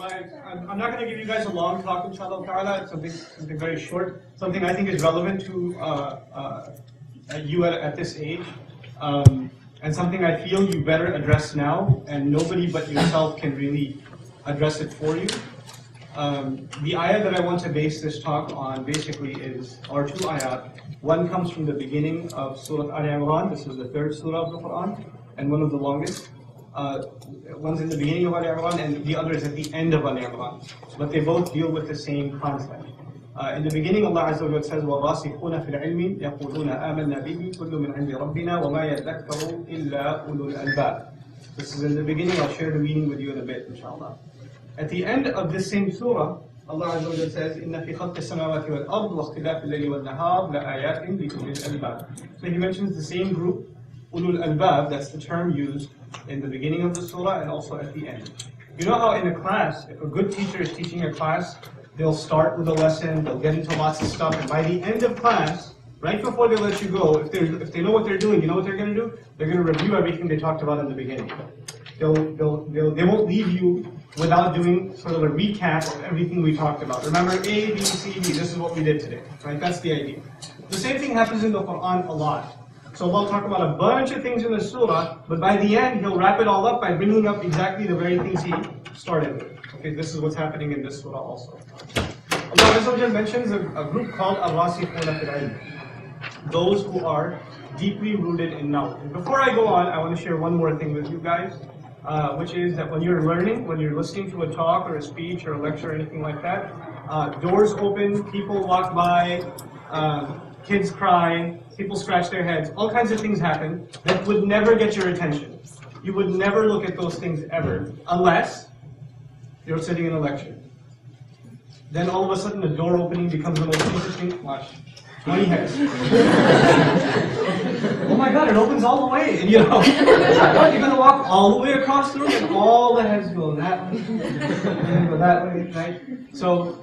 I'm not going to give you guys a long talk, inshallah ta'ala. It's something very short, something I think is relevant to you at this age, and something I feel you better address now, and nobody but yourself can really address it for you. The ayah that I want to base this talk on basically are two ayat. One comes from the beginning of Surah Al-Imran. This is the third surah of the Quran, and one of the longest. One's in the beginning of Al-Imran, and the other is at the end of Al-Imran. But they both deal with the same concept. In the beginning, Allah Azza wa Jalla says, وَالرَّاسِخُونَ فِي الْعِلْمِ يَقُولُونَ آمَنَّا بِهِ كُلُّ مِنْ عِنْدِ رَبِّنَا وَمَا يَذَّكَّرُ إِلَّا أُولُو الْأَلْبَابِ. This is in the beginning. I'll share the meaning with you in a bit, inshallah. At the end of this same surah, Allah Azza wa Jalla says, إِنَّ فِي خَلْقِ السَّمَاوَاتِ وَالْأَرْضِ وَاخْتِلَافِ اللَّيْلِ وَالنَّهَارِ لَآيَاتٍ لِأُولِي الْأَلْبَابِ. So he mentions the same group, Ulul Albab. That's the term used in the beginning of the surah and also at the end. You know how in a class, if a good teacher is teaching a class, they'll start with a lesson, they'll get into lots of stuff, and by the end of class, right before they let you go, if they know what they're doing, you know what they're going to do? They're going to review everything they talked about in the beginning. They won't leave you without doing sort of a recap of everything we talked about. Remember, A, B, C, D, this is what we did today, right? That's the idea. The same thing happens in the Quran a lot. So Allah will talk about a bunch of things in the surah, but by the end, He'll wrap it all up by bringing up exactly the very things He started with. Okay, this is what's happening in this surah also. Allah mentions a group called Al-Rasikhuna fil Ilm, those who are deeply rooted in knowledge. And before I go on, I want to share one more thing with you guys, which is that when you're learning, when you're listening to a talk or a speech or a lecture or anything like that, doors open, people walk by, kids cry, people scratch their heads, all kinds of things happen that would never get your attention. You would never look at those things ever, unless you're sitting in a lecture. Then all of a sudden the door opening becomes the most interesting. Watch. 20 heads. Oh my God, it opens all the way. And you're going to walk all the way across the room and all the heads go that way, and go that way, right? So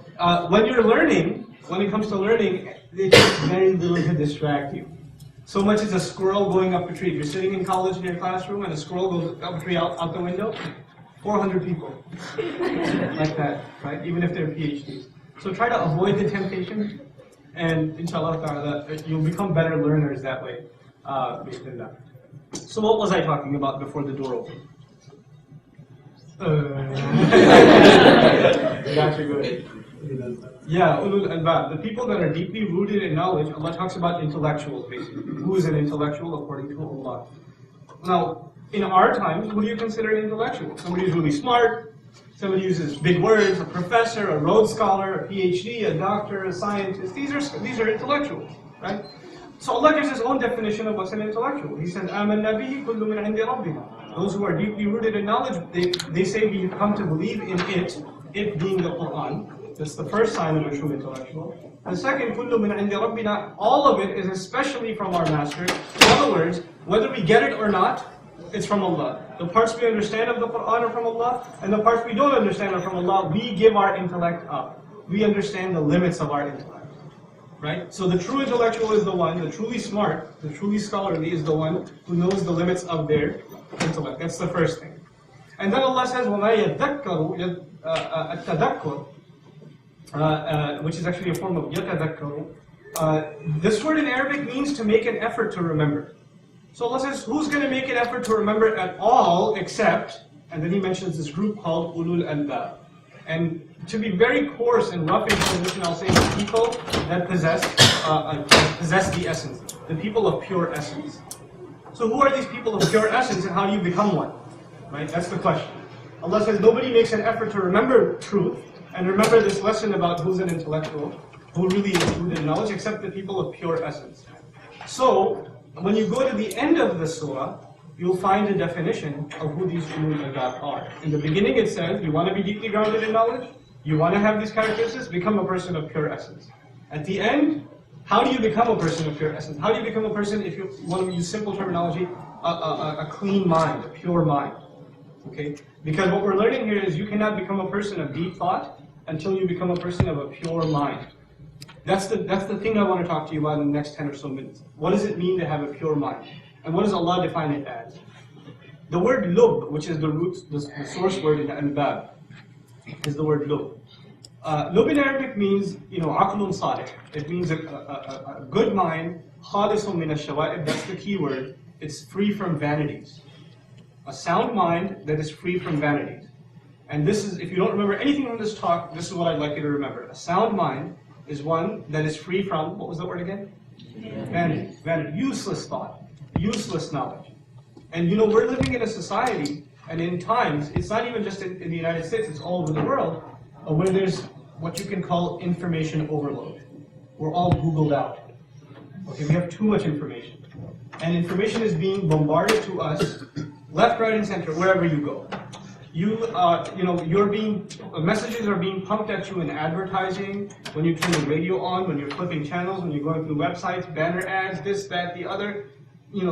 when you're learning, when it comes to learning, it takes very little to distract you. So much as a squirrel going up a tree. If you're sitting in college in your classroom and a squirrel goes up a tree out the window, 400 people. Like that, right? Even if they're PhDs. So try to avoid the temptation, and inshallah ta'ala, you'll become better learners that way. So what was I talking about before the door opened? Gotcha, good. Yeah, ulul albab, the people that are deeply rooted in knowledge. Allah talks about intellectuals, basically. Who is an intellectual according to Allah? Now, in our times, who do you consider an intellectual? Somebody who's really smart, somebody who uses big words, a professor, a Rhodes Scholar, a PhD, a doctor, a scientist. These are intellectuals, right? So Allah gives His own definition of what's an intellectual. He says, آمَنَّا بِهِ كُلُّ مِنْ عِنْدِ رَبِّنَا. Those who are deeply rooted in knowledge, they say we come to believe in it being the Quran. That's the first sign of a true intellectual. And second, كُلُّ مِنْ عِنْدِ رَبِّنَا. All of it is especially from our Master. In other words, whether we get it or not, it's from Allah. The parts we understand of the Quran are from Allah, and the parts we don't understand are from Allah. We give our intellect up. We understand the limits of our intellect. Right? So the true intellectual is the one, the truly smart, the truly scholarly is the one who knows the limits of their intellect. That's the first thing. And then Allah says, وَمَا يَذَّكَّرُ التَّذَكُّرُ, which is actually a form of يَتَذَكَّرُ. This word in Arabic means to make an effort to remember. So Allah says, who's going to make an effort to remember at all except, and then He mentions this group called Ulul Albab. And to be very coarse and rough in position, I'll say the people that possess the essence, the people of pure essence. So who are these people of pure essence and how do you become one? Right? That's the question. Allah says nobody makes an effort to remember truth and remember this lesson about who's an intellectual, who really is rooted in knowledge, except the people of pure essence. So when you go to the end of the surah, you'll find a definition of who these ulul albab are. In the beginning it says, you want to be deeply grounded in knowledge, you want to have these characteristics, become a person of pure essence. At the end, how do you become a person of pure essence? How do you become a person, if you want to use simple terminology, a clean mind, a pure mind? Okay? Because what we're learning here is you cannot become a person of deep thought until you become a person of a pure mind. That's the thing I want to talk to you about in the next 10 or so minutes. What does it mean to have a pure mind? And what does Allah define it as? The word lub, which is the root, the source word in albab, is the word lub. Lub in Arabic means, aqlun salih. It means a good mind, khalisun min ash-shawa'ib, that's the key word. It's free from vanities. A sound mind that is free from vanities. And this is, if you don't remember anything from this talk, this is what I'd like you to remember. A sound mind is one that is free from, what was the word again? Vanity. Vanity. Useless thought. Useless knowledge. And we're living in a society, and in times, it's not even just in the United States, it's all over the world, where there's what you can call information overload. We're all Googled out. Okay, we have too much information. And information is being bombarded to us, left, right, and center, wherever you go. Messages are being pumped at you in advertising, when you turn the radio on, when you're flipping channels, when you're going through websites, banner ads, this, that, the other,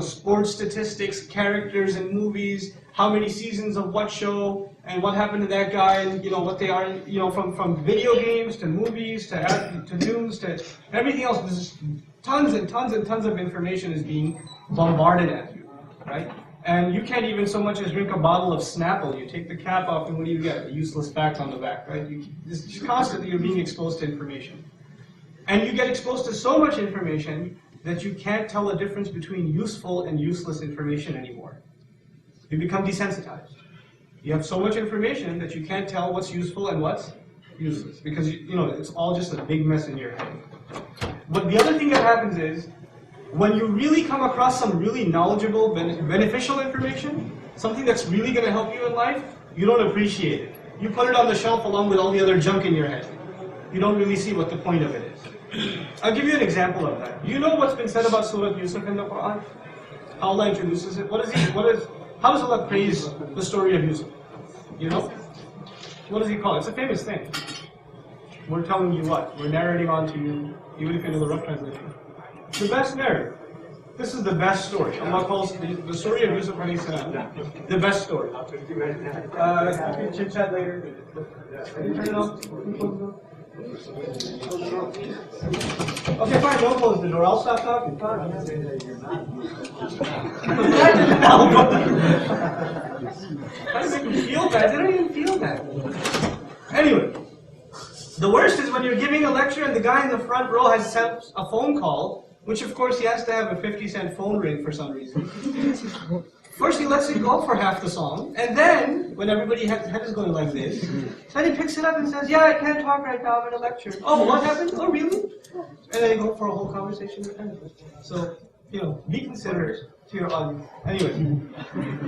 sports statistics, characters in movies, how many seasons of what show, and what happened to that guy, and what they are, from video games to movies to news to everything else. There's tons and tons and tons of information is being bombarded at you, right? And you can't even so much as drink a bottle of Snapple. You take the cap off, and what do you get? A useless fact on the back, right? It's constantly you're being exposed to information. And you get exposed to so much information that you can't tell the difference between useful and useless information anymore. You become desensitized. You have so much information that you can't tell what's useful and what's useless. Because, it's all just a big mess in your head. But the other thing that happens is, when you really come across some really knowledgeable, beneficial information, something that's really going to help you in life, you don't appreciate it. You put it on the shelf along with all the other junk in your head. You don't really see what the point of it is. I'll give you an example of that. You know what's been said about Surah Yusuf in the Quran? How Allah introduces it? How does Allah praise the story of Yusuf? What does He call it? It's a famous thing. We're telling you what? We're narrating on to you, even if you know the rough translation. The best narrative. This is the best story. Allah calls the story of Yusuf alayhi salam the best story. You can chit chat later. Can you turn it off? Okay, fine, don't close the door. I'll stop talking. How does it make you feel bad? They don't even feel bad. Anyway, the worst is when you're giving a lecture and the guy in the front row has sent a phone call, which of course he has to have a 50-cent phone ring for some reason. First he lets it go for half the song, and then, when everybody's head is going like this, then he picks it up and says, yeah, I can't talk right now, I'm in a lecture. Oh, what happened? Oh, really? And then you go for a whole conversation with him. So, be considerate to your audience. Anyway,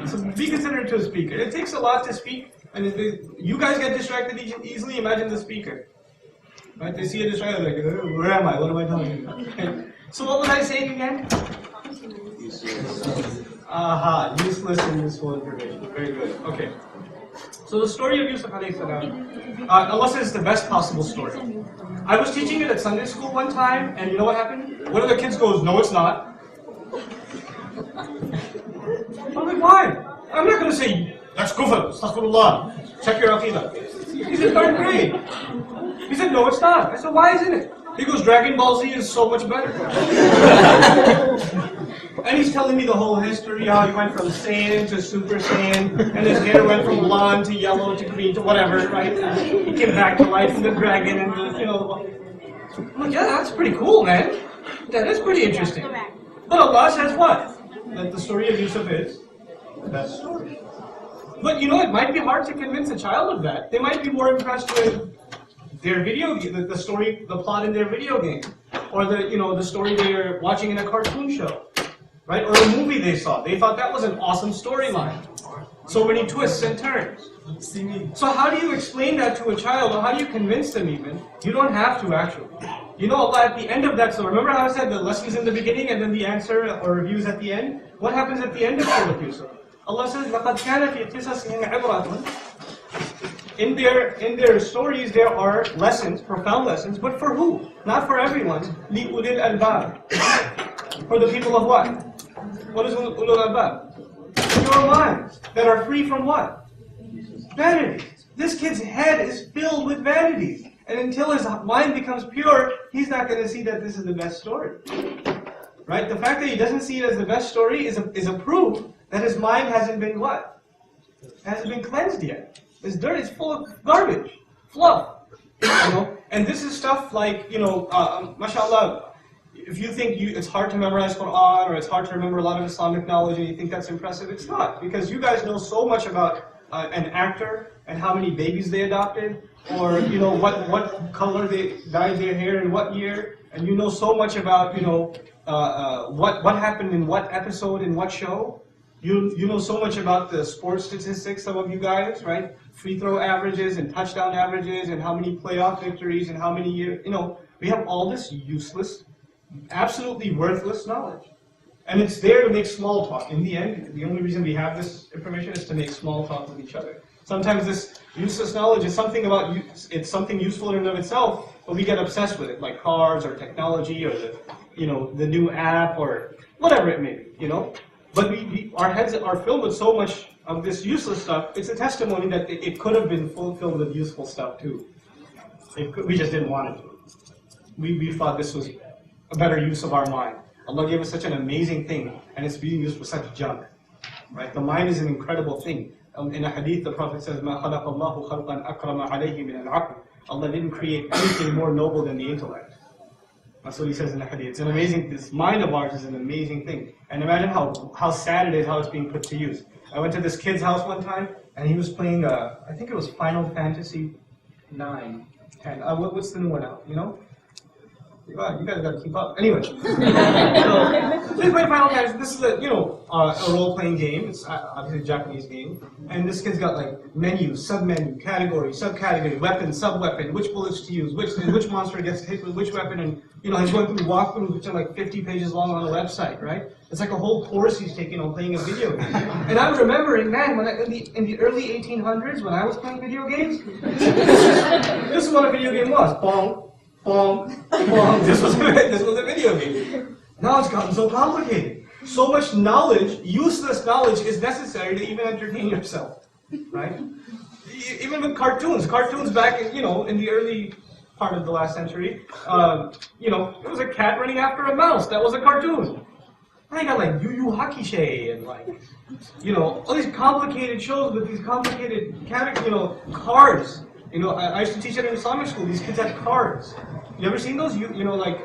so be considerate to a speaker. It takes a lot to speak, and you guys get distracted easily, imagine the speaker. Right? They see a distracted, like, where am I? What am I doing? Okay. So what was I saying again? Useless and useful information. Very good. Okay. So the story of Yusuf alayhi salam, Allah says it's the best possible story. I was teaching it at Sunday school one time, and you know what happened? One of the kids goes, no, it's not. I'm like, why? I'm not going to say, that's kufr, astaghfirullah, check your aqidah. He's in 3rd grade. He said, no, it's not. I said, why isn't it? He goes, Dragon Ball Z is so much better. And he's telling me the whole history, how he went from Saiyan to Super Saiyan, and his hair went from blonde to yellow to green to whatever, right? And he came back to life in the dragon, and I'm like, yeah, that's pretty cool, man. That is pretty interesting. But Allah says what? That the story of Yusuf is the best story. But it might be hard to convince a child of that. They might be more impressed with their video game, the story, the plot in their video game, or the story they're watching in a cartoon show, right? Or a movie they saw. They thought that was an awesome storyline. So many twists and turns. So how do you explain that to a child, or how do you convince them even? You don't have to actually. Allah at the end of that, so remember how I said the lessons in the beginning and then the answer or reviews at the end? What happens at the end of Surah Yusuf? Allah says, لَقَدْ كَانَ فِي قِصَصِهِمْ عِبْرَةٌ. In their stories there are lessons, profound lessons, but for who? Not for everyone. لِأُولِي الْأَلْبَابِ. For the people of what? What is ulul albab? Pure minds that are free from what? Vanities. This kid's head is filled with vanities. And until his mind becomes pure, he's not going to see that this is the best story. Right? The fact that he doesn't see it as the best story is a proof that his mind hasn't been what? Hasn't been cleansed yet. It's dirt. It's full of garbage, fluff. You know, and this is stuff like, you know, mashallah, if you think it's hard to memorize Quran or it's hard to remember a lot of Islamic knowledge and you think that's impressive, it's not. Because you guys know so much about an actor and how many babies they adopted, or, you know, what color they dyed their hair in what year, and you know so much about, you know, what happened in what episode in what show. You know so much about the sports statistics, some of you guys, right? Free throw averages and touchdown averages and how many playoff victories and how many years, you know, we have all this useless, absolutely worthless knowledge. And it's there to make small talk. In the end, the only reason we have this information is to make small talk with each other. Sometimes this useless knowledge is something about, it's something useful in and of itself, but we get obsessed with it, like cars or technology or the, you know, the new app or whatever it may be, you know. But our heads are filled with so much of this useless stuff. It's a testimony that it could have been filled with useful stuff too. We just didn't want it to. We thought this was a better use of our mind. Allah gave us such an amazing thing, and it's being used for such junk. Right? The mind is an incredible thing. In a hadith, the Prophet says, "Ma khalaqa Allahu khalqan akrama alayhi min al-aql." Allah didn't create anything more noble than the intellect. That's what he says in the hadith. It's an amazing, this mind of ours is an amazing thing. And imagine how sad it is how it's being put to use. I went to this kid's house one time, and he was playing, I think it was Final Fantasy 9, 10. What's the new one out, you know? You guys gotta keep up. Anyway, so he's playing Final Fantasy. This is a, you know, a role-playing game. It's obviously a Japanese game. And this kid's got like menu, sub-menu, category, subcategory, weapon, sub-weapon, which bullets to use, which monster gets hit with which weapon, and you know, he's going through walkthroughs which are like 50 pages long on a website, right? It's like a whole course he's taking on playing a video game. And I'm remembering, man, when in the early 1800s when I was playing video games, this is what a video game was. Bong. Boom, boom. This was a video game. Now it's gotten so complicated. So much knowledge, useless knowledge, is necessary to even entertain yourself, right? Even with cartoons back in, you know, in the early part of the last century, you know, it was a cat running after a mouse. That was a cartoon. I got like Yu Yu Hakusho and like, you know, all these complicated shows with these complicated cards. You know, I used to teach at an Islamic school. These kids had cards. You ever seen those? You know, like,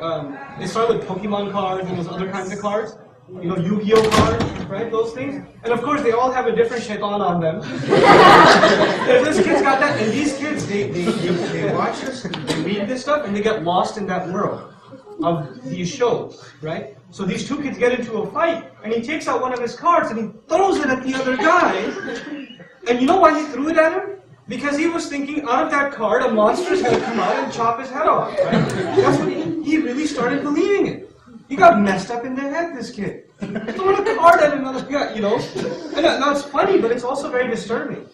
it started with Pokemon cards and those other kinds of cards. You know, Yu-Gi-Oh cards, right? Those things. And of course, they all have a different shaitan on them. These kids got that, and these kids, they watch this, they read this stuff, and they get lost in that world of these shows, right? So these two kids get into a fight, and he takes out one of his cards, and he throws it at the other guy. And you know why he threw it at him? Because he was thinking, out of that card, a monster is going to come out and chop his head off, right? That's what he really started believing it. He got messed up in the head, this kid. Throwing a card at another guy, you know? And now it's funny, but it's also very disturbing.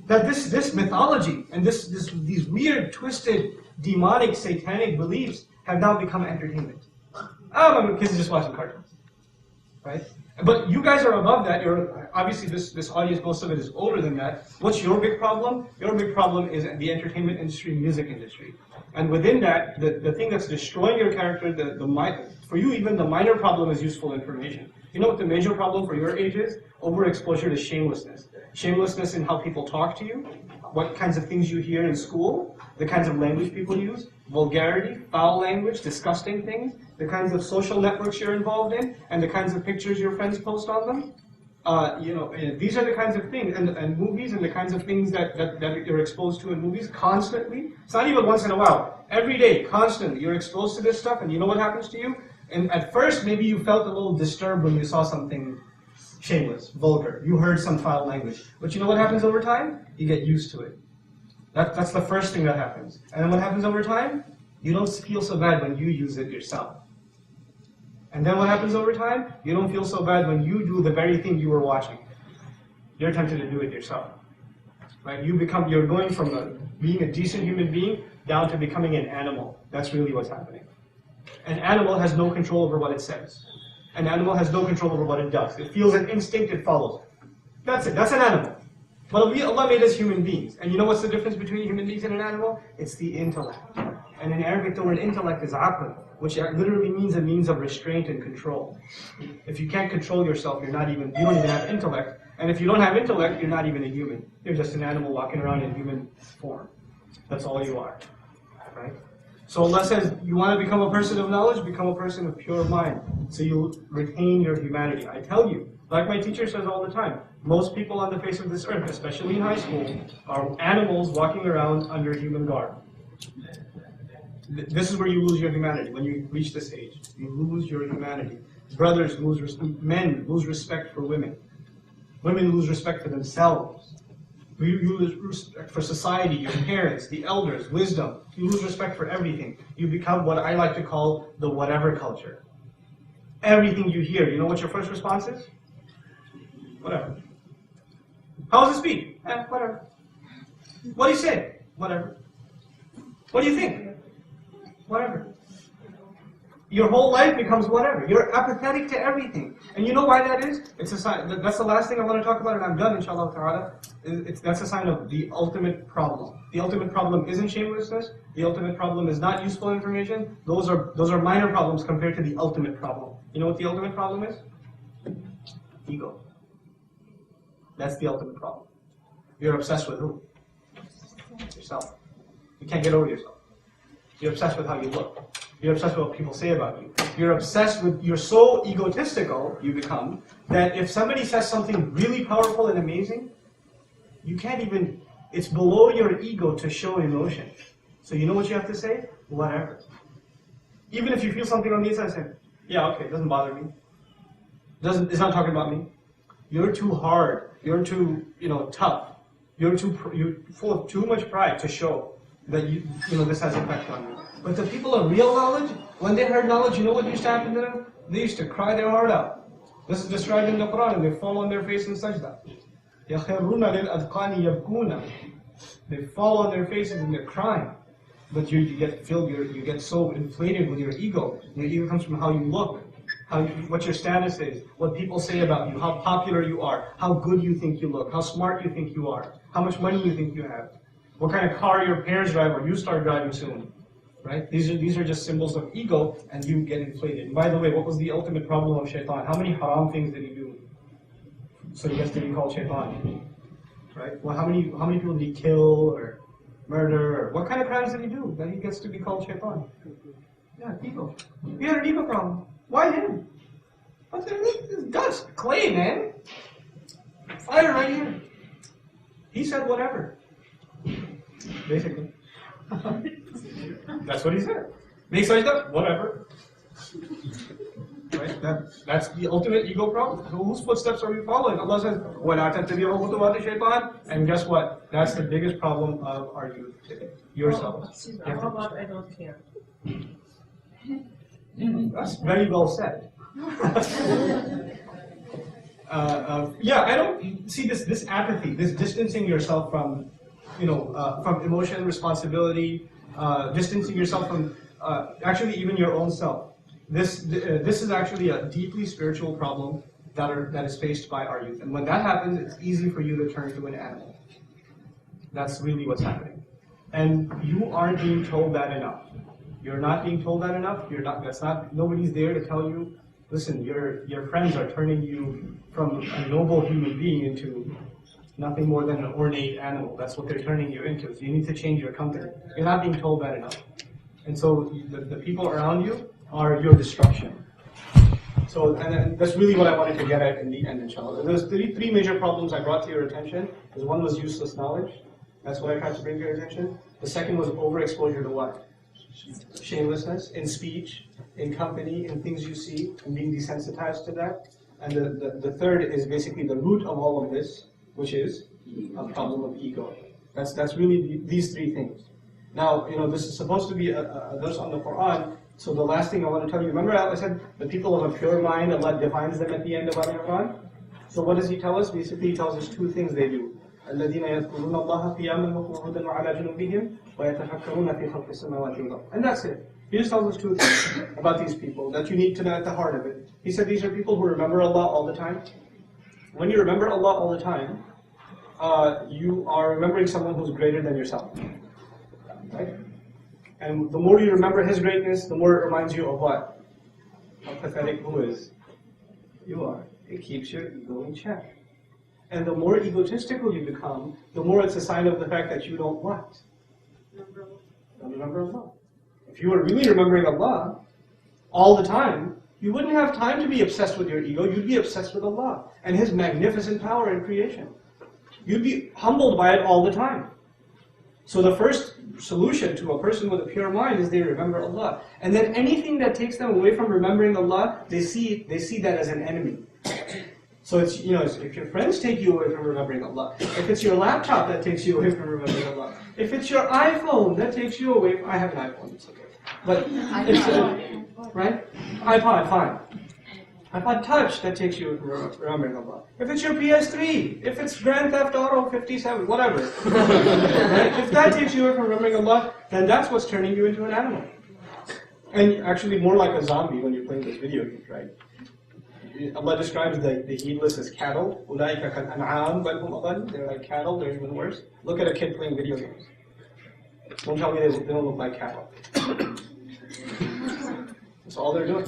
That this mythology and these weird, twisted, demonic, satanic beliefs have now become entertainment. Oh, kids are just watching cartoons, right? But you guys are above that. You're obviously this audience, most of it is older than that. What's your big problem? Your big problem is the entertainment industry, music industry. And within that, the thing that's destroying your character, for you even the minor problem is useful information. You know what the major problem for your age is? Overexposure to shamelessness. Shamelessness in how people talk to you, what kinds of things you hear in school, the kinds of language people use, vulgarity, foul language, disgusting things, the kinds of social networks you're involved in, and the kinds of pictures your friends post on them. You know, these are the kinds of things, and movies, and the kinds of things that you're exposed to in movies constantly. It's not even once in a while. Every day, constantly, you're exposed to this stuff, and you know what happens to you? And at first, maybe you felt a little disturbed when you saw something shameless, vulgar. You heard some foul language. But you know what happens over time? You get used to it. That's the first thing that happens. And then what happens over time? You don't feel so bad when you use it yourself. And then what happens over time? You don't feel so bad when you do the very thing you were watching. You're tempted to do it yourself. Right? You're going from being a decent human being down to becoming an animal. That's really what's happening. An animal has no control over what it says. An animal has no control over what it does. It feels an instinct, it follows it. That's it. That's an animal. But Allah made us human beings. And you know what's the difference between human beings and an animal? It's the intellect. And in Arabic, the word intellect is aql, which literally means a means of restraint and control. If you can't control yourself, you don't even have intellect. And if you don't have intellect, you're not even a human. You're just an animal walking around in human form. That's all you are, right? So Allah says, you want to become a person of knowledge, become a person of pure mind. So you retain your humanity. I tell you, like my teacher says all the time, most people on the face of this earth, especially in high school, are animals walking around under human garb. This is where you lose your humanity. When you reach this age, you lose your humanity. Brothers lose respect. Men lose respect for women. Women lose respect for themselves. You lose respect for society, your parents, the elders, wisdom. You lose respect for everything. You become what I like to call the whatever culture. Everything you hear, you know what your first response is? Whatever. How was the speech? Whatever. What do you say? Whatever. What do you think? Whatever. Your whole life becomes whatever. You're apathetic to everything. And you know why that is? It's a sign. That's the last thing I want to talk about, and I'm done, inshallah ta'ala. That's a sign of the ultimate problem. The ultimate problem isn't shamelessness. The ultimate problem is not useful information. Those are minor problems compared to the ultimate problem. You know what the ultimate problem is? Ego. That's the ultimate problem. You're obsessed with who? Yourself. You can't get over yourself. You're obsessed with how you look. You're obsessed with what people say about you. You're so egotistical, you become, that if somebody says something really powerful and amazing, you can't even, it's below your ego to show emotion. So you know what you have to say? Whatever. Even if you feel something on the inside, say, yeah, okay, it doesn't bother me. It's not talking about me. You're too hard. You're too, tough. You're full of too much pride to show that this has effect on you. But the people of real knowledge, when they heard knowledge, you know what used to happen to them? They used to cry their heart out. This is described in the Quran, and they fall on their face in sajda. يَخِرُّونَ لِلْأَذْقَانِ يَبْكُونَ. They fall on their faces and they're crying. But you get filled, you get so inflated with your ego. Your ego comes from how you look, what your status is, what people say about you, how popular you are, how good you think you look, how smart you think you are, how much money you think you have, what kind of car your parents drive or you start driving soon. Right? These are just symbols of ego, and you get inflated. And by the way, what was the ultimate problem of shaitan? How many haram things did he do? So he gets to be called shaitan. Right? Well, how many people did he kill or murder? Or what kind of crimes did he do that he gets to be called shaitan? Yeah, ego. He had an ego problem. Why him? It's dust, clay, man. Fire right here. He said whatever. Basically. That's what he said. Make sajda, whatever. Right? That's the ultimate ego problem. So whose footsteps are we following? Allah says, وَلَا تَتَّبِعُوا خُطُوَاتِ الشَّيْطَانِ. And guess what? That's the biggest problem of our youth today. Yourself. Excuse me, how about I don't care? That's very well said. I don't see this apathy, this distancing yourself from emotion, responsibility, distancing yourself from actually even your own self. This is actually a deeply spiritual problem that is faced by our youth. And when that happens, it's easy for you to turn to an animal. That's really what's happening. And you aren't being told that enough. You're not being told that enough. Nobody's there to tell you, listen, your friends are turning you from a noble human being into nothing more than an ornate animal. That's what they're turning you into. So you need to change your company. You're not being told that enough. And so the people around you are your destruction. So, and that's really what I wanted to get at in the end, inshallah. There's three major problems I brought to your attention. One was useless knowledge. That's what I tried to bring to your attention. The second was overexposure to what? Shamelessness in speech, in company, in things you see, and being desensitized to that. And the third is basically the root of all of this, which is a problem of ego. That's really these three things. Now, this is supposed to be a verse on the Quran. So the last thing I want to tell you, remember I said the people of a pure mind, Allah defines them at the end of Al-Quran. So what does He tell us? Basically, He tells us two things they do. الذين يذكرون الله قياما وقعودا وعلى جنوبهم ويتفكرون في خلق السماوات والأرض. And that's it. He just tells us two things about these people that you need to know at the heart of it. He said these are people who remember Allah all the time. When you remember Allah all the time, you are remembering someone who's greater than yourself. Right? And the more you remember His greatness, the more it reminds you of what? How pathetic who is. You are. It keeps your ego in check. And the more egotistical you become, the more it's a sign of the fact that you don't what? Don't remember Allah. If you were really remembering Allah all the time, you wouldn't have time to be obsessed with your ego, you'd be obsessed with Allah and His magnificent power in creation. You'd be humbled by it all the time. So the first solution to a person with a pure mind is they remember Allah. And then anything that takes them away from remembering Allah, they see that as an enemy. So it's, if your friends take you away from remembering Allah, if it's your laptop that takes you away from remembering Allah, if it's your iPhone that takes you away I have an iPhone, it's okay. But it's right? iPod, fine. iPod Touch that takes you away from remembering Allah. If it's your PS3, if it's Grand Theft Auto 57, whatever, right? If that takes you away from remembering Allah, then that's what's turning you into an animal. And actually more like a zombie when you're playing those video games, right? Allah describes the heedless as cattle. أُولَٰئِكَ كَالْأَنْعَامِ بَلْ هُمْ أَضَلُّ. They're like cattle, they're even worse. Look at a kid playing video games. Don't tell me they don't look like cattle. That's all they're doing.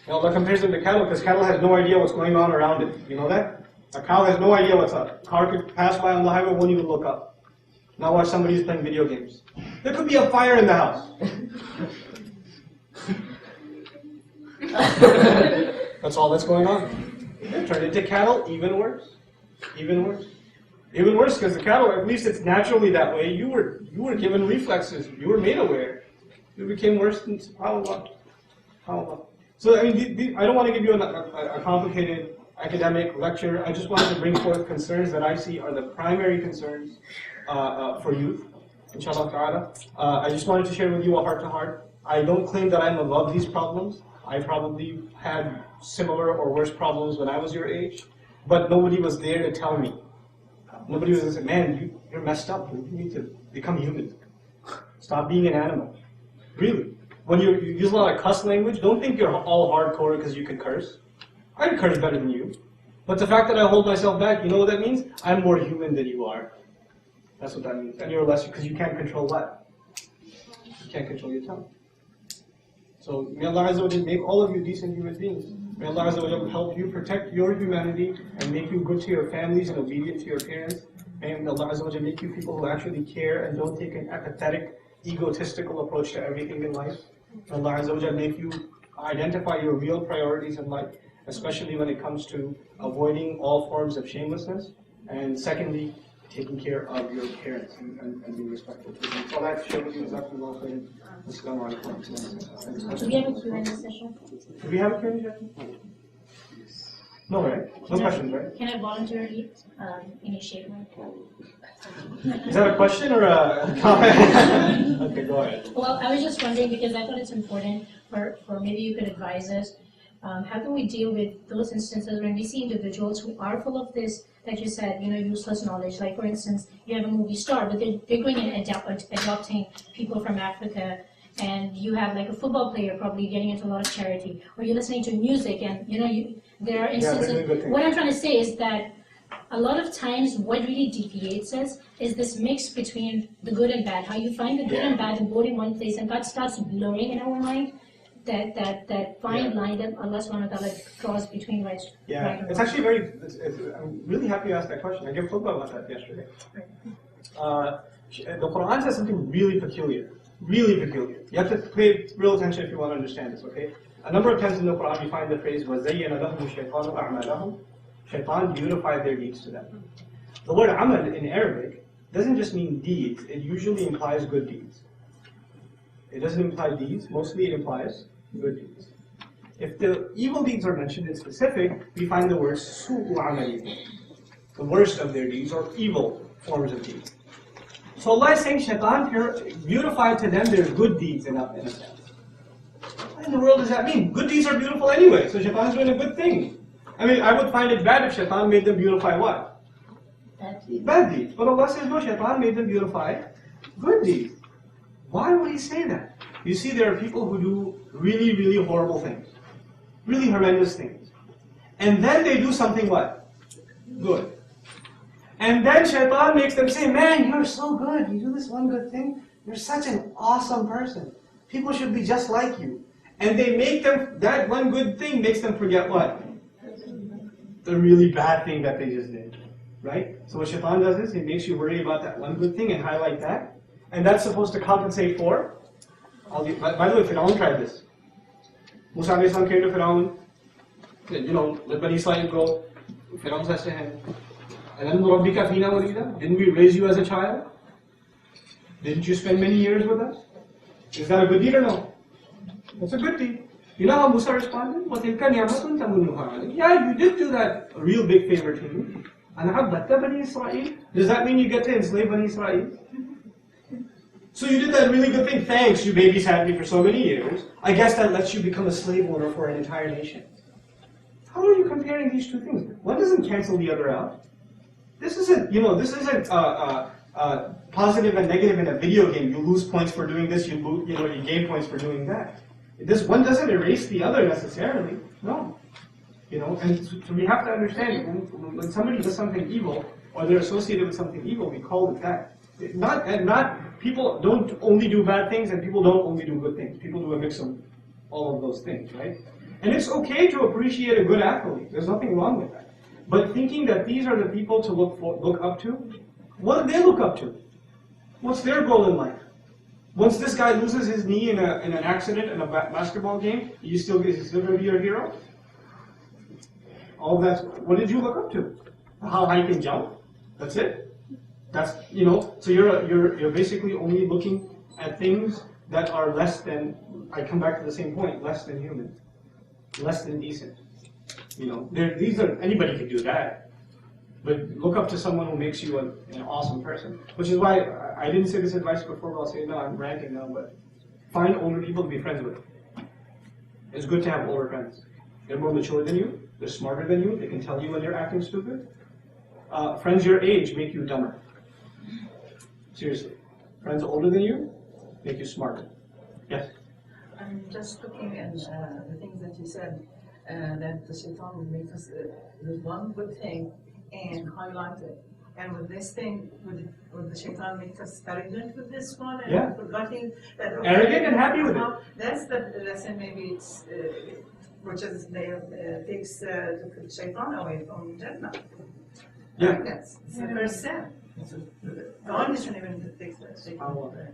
Allah compares them to cattle because cattle has no idea what's going on around it. You know that? A cow has no idea what's up. A car could pass by on the highway, won't even look up. Now watch somebody who's playing video games. There could be a fire in the house. That's all that's going on. They turned into cattle, even worse. Even worse. Even worse because the cattle, at least it's naturally that way. You were given reflexes. You were made aware. You became worse than subhanAllah. SubhanAllah. So I mean, I don't want to give you a complicated academic lecture. I just wanted to bring forth concerns that I see are the primary concerns for youth, inshallah ta'ala. I just wanted to share with you a heart-to-heart. I don't claim that I'm above these problems. I probably had similar or worse problems when I was your age, but nobody was there to tell me. Nobody was saying, man, you're messed up. You need to become human. Stop being an animal. Really. When you use a lot of cuss language, don't think you're all hardcore because you can curse. I can curse better than you. But the fact that I hold myself back, you know what that means? I'm more human than you are. That's what that means. And you're less, because you can't control what? You can't control your tongue. So may Allah Azza wa Jal make all of you decent human beings. May Allah Azza wa Jal help you protect your humanity and make you good to your families and obedient to your parents. May Allah Azza wa Jal make you people who actually care and don't take an apathetic, egotistical approach to everything in life. May Allah Azza wa Jal make you identify your real priorities in life, especially when it comes to avoiding all forms of shamelessness. And secondly, taking care of your parents and being respectful to them. So I'd like to share with you exactly what I'm saying. Assalamu alaikum. Do we have a Q&A session? Do we have a Q&A session? No, right? No questions, right? Can I voluntarily initiate one? Is that a question or a comment? Okay, go ahead. Well, I was just wondering because I thought it's important for maybe you could advise us. How can we deal with those instances when we see individuals who are full of this, like you said, useless knowledge? Like, for instance, you have a movie star, but they're going and adopting people from Africa, and you have like a football player probably getting into a lot of charity, or you're listening to music, and there are instances. What I'm trying to say is that a lot of times what really deviates us is this mix between the good and bad. How you find the good and bad in both in one place, and God starts blurring in our mind that fine line that Allah subhanahu wa ta'ala draws between right and it's wrong. actually I'm really happy you asked that question. I gave khutbah about that yesterday. The Quran says something really peculiar. Really peculiar. You have to pay real attention if you want to understand this, okay? A number of times in the Quran you find the phrase وَزَيَّنَ لَهُمُ الشَّيْطَانُ أَعْمَالَهُم. Shaitan beautified their deeds to them. The word amal in Arabic doesn't just mean deeds, it usually implies good deeds. It doesn't imply deeds, mostly it implies good deeds. If the evil deeds are mentioned in specific, we find the word su'u amali, the worst of their deeds or evil forms of deeds. So Allah is saying shaitan beautified to them their good deeds in a sense. What in the world does that mean? Good deeds are beautiful anyway, so shaitan is doing a good thing. I mean, I would find it bad if shaitan made them beautify what? Bad deeds. But Allah says no, shaitan made them beautify good deeds. Why would he say that? You see, there are people who do really, really horrible things. Really horrendous things. And then they do something what? Good. And then shaitan makes them say, man, you're so good. You do this one good thing. You're such an awesome person. People should be just like you. And they make them, that one good thing makes them forget what? The really bad thing that they just did. right? So what shaitan does is, he makes you worry about that one good thing and highlight that. And that's supposed to compensate for all the, by the way, Fir'aun tried this. Musa alayhi salam came to Fir'aun, said, let Bani Israel go. Fir'aun says to him, Alam Rabbika Fina Walida? Didn't we raise you as a child? Didn't you spend many years with us? Is that a good deed or no? That's a good deed. You know how Musa responded? Yeah, you did do that a real big favor to me. Does that mean you get to enslave Bani Israel? So you did that really good thing. Thanks, you babysat me for so many years. I guess that lets you become a slave owner for an entire nation. How are you comparing these two things? One doesn't cancel the other out. This isn't positive and negative in a video game. You lose points for doing this, you gain points for doing that. This one doesn't erase the other necessarily. No. And so we have to understand when somebody does something evil or they're associated with something evil, we call it that. Not people don't only do bad things and people don't only do good things. People do a mix of all of those things, right? And it's okay to appreciate a good athlete. There's nothing wrong with that. But thinking that these are the people to look up to, what do they look up to? What's their goal in life? Once this guy loses his knee in an accident in a basketball game, is he still going to be your hero? All that. What did you look up to? How high you can jump? That's it. So you're basically only looking at things that are less than. I come back to the same point. Less than human, less than decent. Anybody can do that. But look up to someone who makes you an awesome person. Which is why I didn't say this advice before, but I'll say it now. I'm ranting now, but find older people to be friends with. It's good to have older friends. They're more mature than you. They're smarter than you. They can tell you when you're acting stupid. Friends your age make you dumber. Seriously. Friends older than you make you smarter. Yes? I'm just looking at the things that you said, that the shaitan would make us the one good thing and highlight it. And with this thing, would the shaitan make us arrogant with this one and forgetting that arrogant and happy with it. That's the lesson. Maybe it's which is takes the shaitan away from Jannah. Yeah. That's the first sin. God isn't even takes the shaitan away.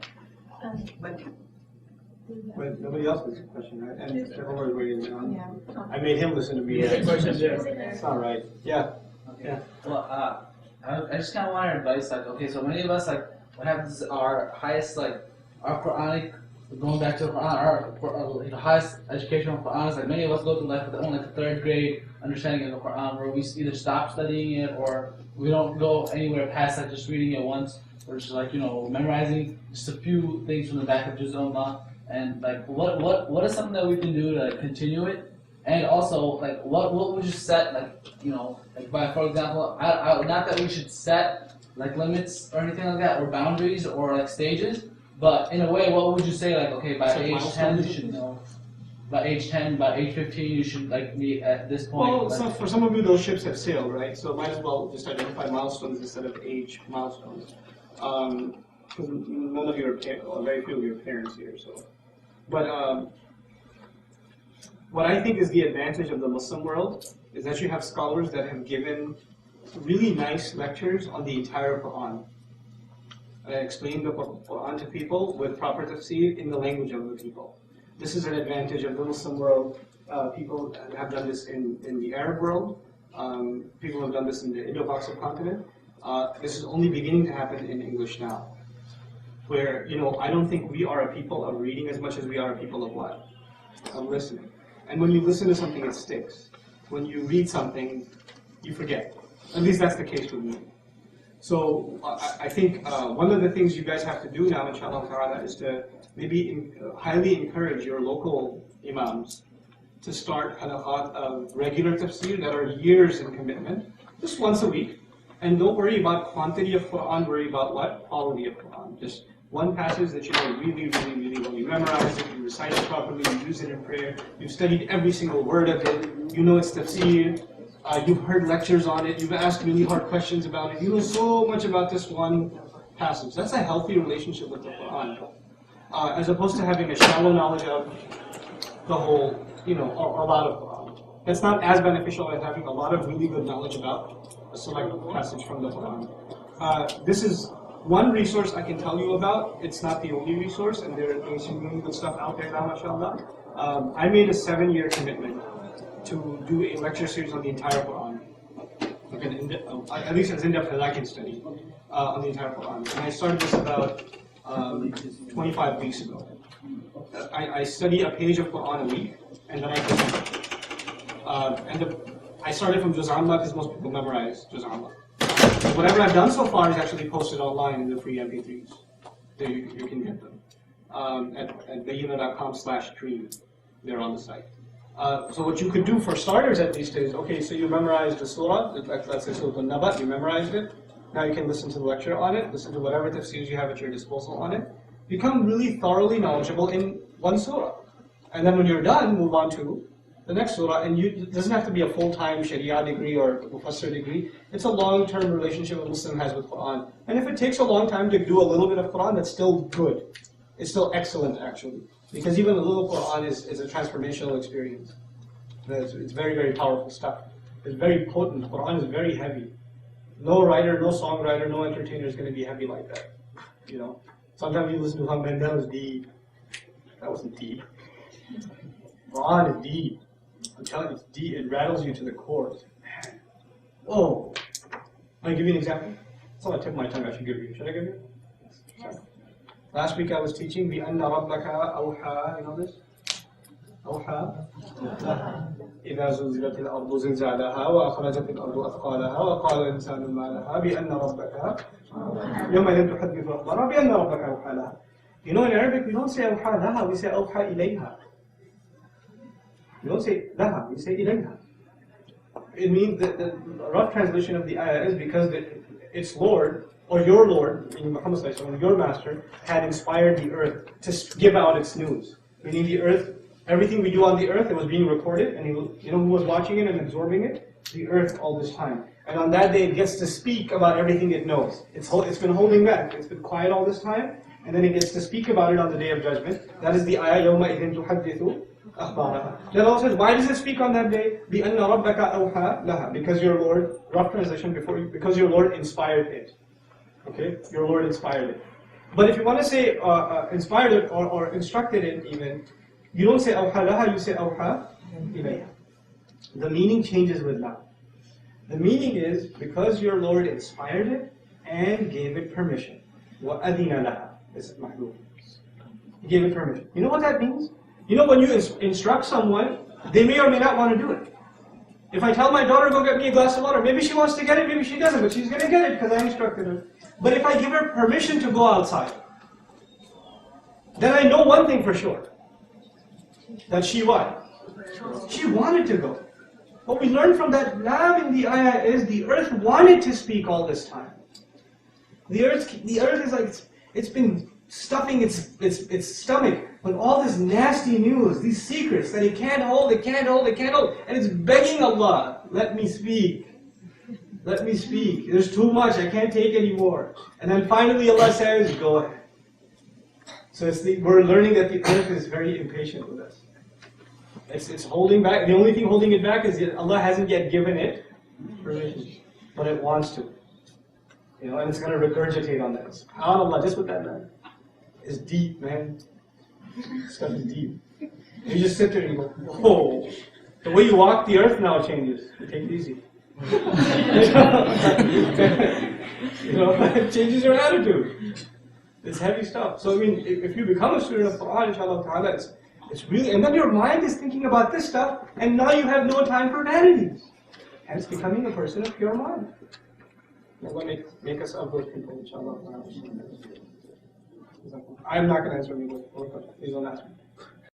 But nobody else has a question, right? And everyone's waiting on. Yeah. I made him listen to me. It's not right. Yeah. okay. Yeah. Well, I just kind of want our advice. Like, okay, so many of us, like, what happens is our highest, like, our Quranic, going back to the Quran, our highest educational Quran is like many of us go through life with only like the 3rd grade understanding of the Quran, where we either stop studying it or we don't go anywhere past like just reading it once, or just like memorizing just a few things from the back of Juz Allah. And like, what is something that we can do to continue it? And also, like, what would you set, like by, for example, not that we should set like limits or anything like that, or boundaries or like stages, but in a way, what would you say, like, okay, by age 10 you should know, by age 10, by age 15 you should like be at this point. Well, so for some of you, those ships have sailed, right? So might as well just identify milestones instead of age milestones. Because none of your or very few of your parents here, so. But what I think is the advantage of the Muslim world is that you have scholars that have given really nice lectures on the entire Quran. Explain the Quran to people with proper tafsir in the language of the people. This is an advantage of the Muslim world. People have done this in the Arab world. People have done this in the Indo-Pak subcontinent. This is only beginning to happen in English now, where I don't think we are a people of reading as much as we are a people of what? Of listening. And when you listen to something, it sticks. When you read something, you forget. At least that's the case with me. So I think one of the things you guys have to do now, inshallah ta'ala, is to maybe highly encourage your local imams to start halaqat of regular tafsir that are years in commitment, just once a week. And don't worry about quantity of Quran, worry about what? Quality of Quran. Just one passage that you know really, really, really well. You memorize it, you recite it properly, you use it in prayer, you've studied every single word of it, you know it's tafsir, you've heard lectures on it, you've asked really hard questions about it, you know so much about this one passage. That's a healthy relationship with the Quran. As opposed to having a shallow knowledge of the whole, a lot of Quran. That's not as beneficial as having a lot of really good knowledge about a select passage from the Quran. This is one resource I can tell you about. It's not the only resource, and there's some really good stuff out there now, mashallah. I made a 7-year commitment to do a lecture series on the entire Quran. At least as in-depth as I can study on the entire Quran. And I started this about 25 weeks ago. I study a page of Quran a week, and then I present. I started from Juz Amma because most people memorize Juz Amma. Whatever I've done so far is actually posted online in the free MP3s. So you can get them at bayina.com/stream. They're on the site. So what you could do for starters at least is, okay, so you memorized the surah, let's say Surah Al-Naba, you memorized it. Now you can listen to the lecture on it, listen to whatever tafsirs you have at your disposal on it. Become really thoroughly knowledgeable in one surah. And then when you're done, move on to the next surah. And it doesn't have to be a full-time Sharia degree or Mufassir degree. It's a long-term relationship a Muslim has with Quran. And if it takes a long time to do a little bit of Quran, that's still good. It's still excellent, actually. Because even a little Quran is a transformational experience. It's very, very powerful stuff. It's very potent. Quran is very heavy. No writer, no songwriter, no entertainer is going to be heavy like that. You know, sometimes you listen to Hum and that was deep. That wasn't deep. Quran is deep. I'm telling you, it's deep. It rattles you to the core. Man. Whoa. Can I give you an example? That's all I took my time. I should give you. Should I give you? Yes. Last week I was teaching بِأَنَّ رَبَّكَ أَوْحَى. You know this? أوحى إذا زلزلت الأرض زلزالها وأخرجت الأرض أثقالها وقال الإنسان ما لها بأن ربك يومئذ تحدث أخبارها بأن ربك أوحى لها. You know, in Arabic we don't say أوحى لها, we say أوحى إليها. We don't say لها, we say إليها. It means that the rough translation of the ayah is because its Lord, or your Lord, meaning Muhammad sallallahu alaihi wasallam, your master, had inspired the earth to give out its news. Meaning the earth, everything we do on the earth, it was being recorded, and you know who was watching it and absorbing it? The earth all this time. And on that day it gets to speak about everything it knows. It's been holding back, it's been quiet all this time, and then it gets to speak about it on the day of judgment. That is the ayah, يَوْمَئِذٍ تُحَدِّثُ أَخْبَارَهَا. Then Allah says, why does it speak on that day? بِأَنَّ رَبَّكَ أَوْحَى لَهَا. Because your Lord, rough translation, because your Lord inspired it. Okay? Your Lord inspired it. But if you want to say inspired it or instructed it even, you don't say أوحى لها, you say أوحى إليها. The meaning changes with la. The meaning is because your Lord inspired it and gave it permission. وَأَذِنَ لَهَا. This is mahdoof. He gave it permission. You know what that means? You know, when you instruct someone, they may or may not want to do it. If I tell my daughter, go get me a glass of water, maybe she wants to get it, maybe she doesn't, but she's going to get it because I instructed her. But if I give her permission to go outside, then I know one thing for sure. That she what? She wanted to go. What we learn from that lam in the ayah is the earth wanted to speak all this time. The earth is like, it's been stuffing its stomach with all this nasty news, these secrets that it can't hold, and it's begging Allah, let me speak. Let me speak. There's too much, I can't take anymore. And then finally Allah says, go ahead. So we're learning that the earth is very impatient with us. It's holding back. The only thing holding it back is that Allah hasn't yet given it permission, but it wants to. You know, and it's going to regurgitate on that. SubhanAllah, just with that, man. It's deep, man. This stuff is deep. You just sit there and you go, whoa. The way you walk the earth now changes. You take it easy. You know, it changes your attitude. It's heavy stuff. So I mean, if you become a student of Quran, inshallah ta'ala, it's really, and then your mind is thinking about this stuff, and now you have no time for vanities. Hence becoming a person of pure mind. Allah make us of those people, inshallah. I'm not going to answer any more questions. Please don't ask me.